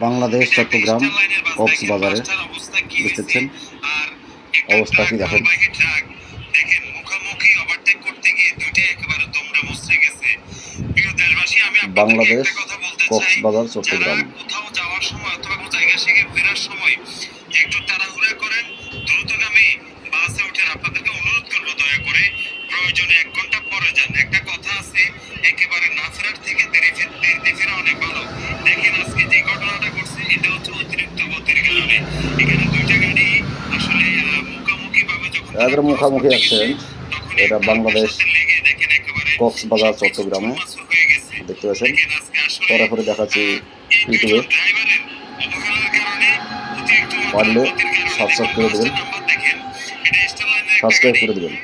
বাংলাদেশ চট্টগ্রাম কক্সবাজারে দেখতেছেন অবস্থা কি দেখেন। বাংলাদেশ কক্সবাজার চট্টগ্রাম কোথাও যাওয়ার সময় অথবা কোনো জায়গা থেকে ফেরার সময় একটু তাড়াহুড়া করেন, দ্রুতগামী বাসে ওঠেন। আপনাদেরকে অনুরোধ করবো দয়া করে প্রয়োজনে 1 ঘন্টা পরে যান। একটা কথা আছে, একেবারে না ফেরার থেকে দেরিতে ফেরা অনেক ভালো। দেখেন আজকে যে ঘটনাটা ঘটছে এটা হচ্ছে অতিরিক্ত গতির কারণে। এখানে দুইটা গাড়ি আসলে মুখোমুখি ভাবে যখন মুখামুখি অ্যাক্সিডেন্ট। এটা বাংলাদেশ কক্সবাজার চট্টগ্রামে দেখতে পাচ্ছেন। পরে দেখাচ্ছি ইউটিউবে, পারলে সাবস্ক্রাইব করে দেবেন।